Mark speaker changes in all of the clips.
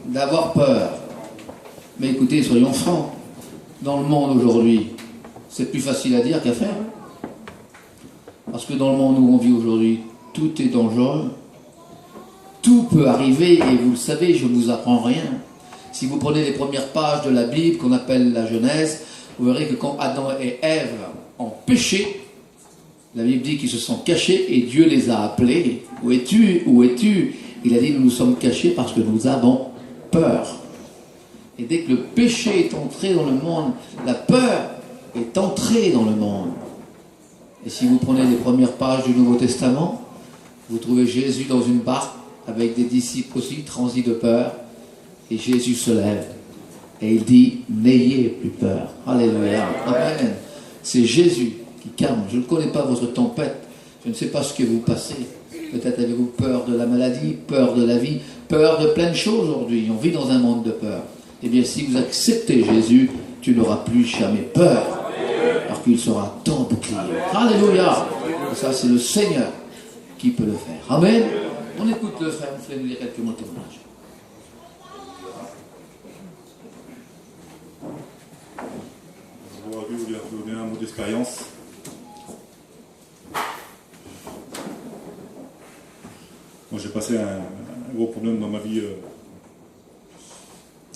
Speaker 1: D'avoir peur. Mais écoutez, soyons francs. Dans le monde aujourd'hui, c'est plus facile à dire qu'à faire. Parce que dans le monde où on vit aujourd'hui, tout est dangereux. Tout peut arriver, et vous le savez, je ne vous apprends rien. Si vous prenez les premières pages de la Bible, qu'on appelle la Genèse, vous verrez que quand Adam et Ève ont péché, la Bible dit qu'ils se sont cachés et Dieu les a appelés. Où es-tu? Où es-tu? Il a dit, nous nous sommes cachés parce que nous avons peur. Et dès que le péché est entré dans le monde, la peur est entrée dans le monde. Et si vous prenez les premières pages du Nouveau Testament, vous trouvez Jésus dans une barque avec des disciples aussi transis de peur. Et Jésus se lève et il dit, n'ayez plus peur. Alléluia. Amen. C'est Jésus qui calme. Je ne connais pas votre tempête. Je ne sais pas ce que vous passez. Peut-être avez-vous peur de la maladie, peur de la vie, peur de plein de choses aujourd'hui. On vit dans un monde de peur. Eh bien, si vous acceptez Jésus, tu n'auras plus jamais peur. Parce qu'il sera ton bouclier. Alléluia. Et ça, c'est le Seigneur qui peut le faire. Amen. On écoute le frère, vous voulez nous dire quelques mots de témoignage.
Speaker 2: Aujourd'hui, vous lui donner un mot d'expérience. Moi, j'ai passé un gros problème dans ma vie.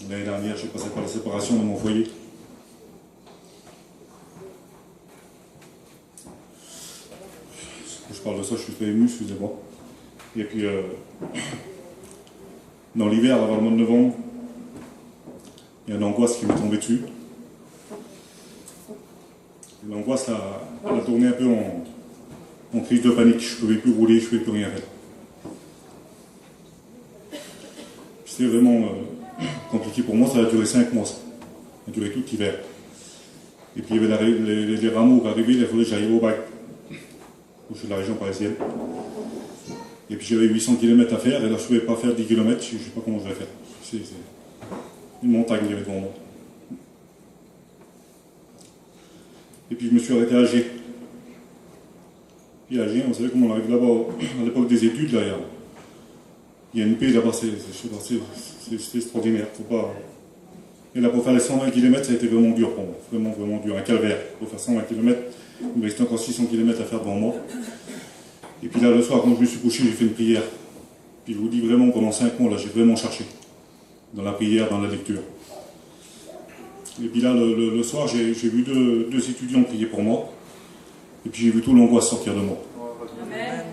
Speaker 2: L'année dernière, j'ai passé par la séparation de mon foyer. Je parle de ça, je suis très ému, excusez-moi. Et puis, dans l'hiver, avant le mois de novembre, il y a une angoisse qui m'est tombée dessus. L'angoisse elle a tourné un peu en crise de panique. Je ne pouvais plus rouler, je ne pouvais plus rien faire. C'était vraiment compliqué pour moi, ça a duré 5 mois. Ça a duré tout l'hiver. Et puis il y avait les rameaux qui arrivaient, il fallait que j'arrive au bac. Je suis de la région parisienne. Et puis j'avais 800 km à faire, et là je ne pouvais pas faire 10 km, je ne sais pas comment je vais faire. C'est une montagne qu'il y avait devant moi. Et puis je me suis arrêté à Alger. Puis à Alger, vous savez comment on arrive là-bas, à l'époque des études, là, il y a une paix là-bas, c'est extraordinaire. Faut pas... Et là, pour faire les 120 km, ça a été vraiment dur pour moi, vraiment, vraiment dur, un calvaire. Pour faire 120 km, il me restait encore 600 km à faire devant moi. Et puis là, le soir, quand je me suis couché, j'ai fait une prière. Puis je vous dis vraiment, pendant 5 mois, là, j'ai vraiment cherché. Dans la prière, dans la lecture. Et puis là, le soir, j'ai vu deux étudiants prier pour moi. Et puis j'ai vu tout l'angoisse sortir de moi. Amen.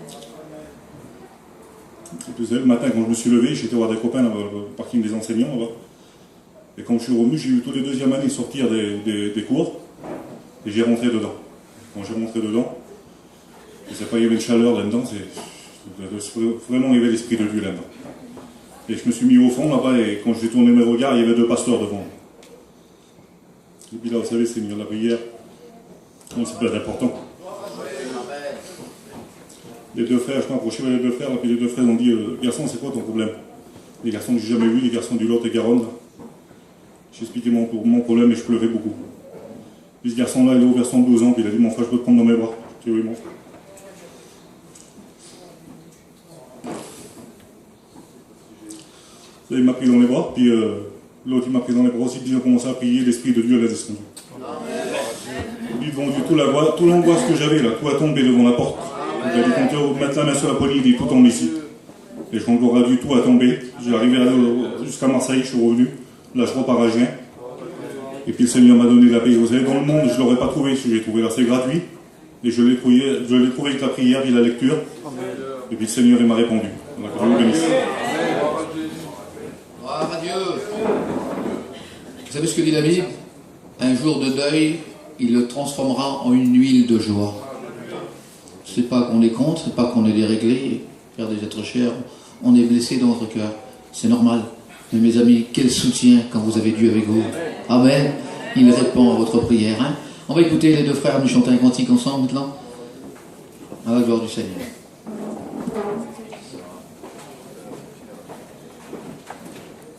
Speaker 2: Et puis, le matin, quand je me suis levé, j'étais voir des copains dans le parking des enseignants. Là. Et quand je suis revenu, j'ai vu tous les deuxièmes années sortir des cours. Et j'ai rentré dedans. Quand j'ai rentré dedans, je ne sais pas, il y avait une chaleur là-dedans. Vraiment, il y avait l'Esprit de Dieu là-dedans. Et je me suis mis au fond là-bas, et quand j'ai tourné mes regards, il y avait 2 pasteurs devant moi. Et puis là, vous savez, c'est mieux la prière. C'est pas important. Les 2 frères, je m'approchais avec les 2 frères, et puis les 2 frères ont dit, garçon, c'est quoi ton problème? Les garçons que j'ai jamais vus, les garçons du Lot et Garonne. J'ai expliqué mon problème et je pleurais beaucoup. Puis ce garçon-là, il a ouvert son 12 ans, puis il a dit, mon frère, je peux te prendre dans mes bras. J'ai dit, oui, mon frère. Il m'a pris dans les bras, puis l'autre il m'a pris dans les bras aussi, puis j'ai commencé à prier, l'Esprit de Dieu l'a descendu. Et puis devant Dieu, toute l'angoisse que j'avais là, tout a tombé devant la porte. J'ai dit, quand tu vas mettre la main sur la poignée, il dit, tout tombe ici. Et quand gloire à Dieu, tout a tombé. J'ai arrivé jusqu'à Marseille, je suis revenu. Là, je repars à Gien. Et puis le Seigneur m'a donné la paix. Vous savez, dans le monde, je ne l'aurais pas trouvé, ce que j'ai trouvé là, c'est gratuit. Et je l'ai trouvé avec la prière et la lecture. Et puis le Seigneur, il m'a répondu. Donc, je vous bénisse.
Speaker 1: Gloire à Dieu. Vous savez ce que dit la Bible? Un jour de deuil, il le transformera en une huile de joie. C'est pas qu'on est contre, c'est pas qu'on est déréglé, faire des êtres chers, on est blessé dans notre cœur. C'est normal. Mais mes amis, quel soutien quand vous avez Dieu avec vous. Amen. Il répond à votre prière. Hein. On va écouter les 2 frères nous chanter un cantique ensemble maintenant. À la gloire du Seigneur.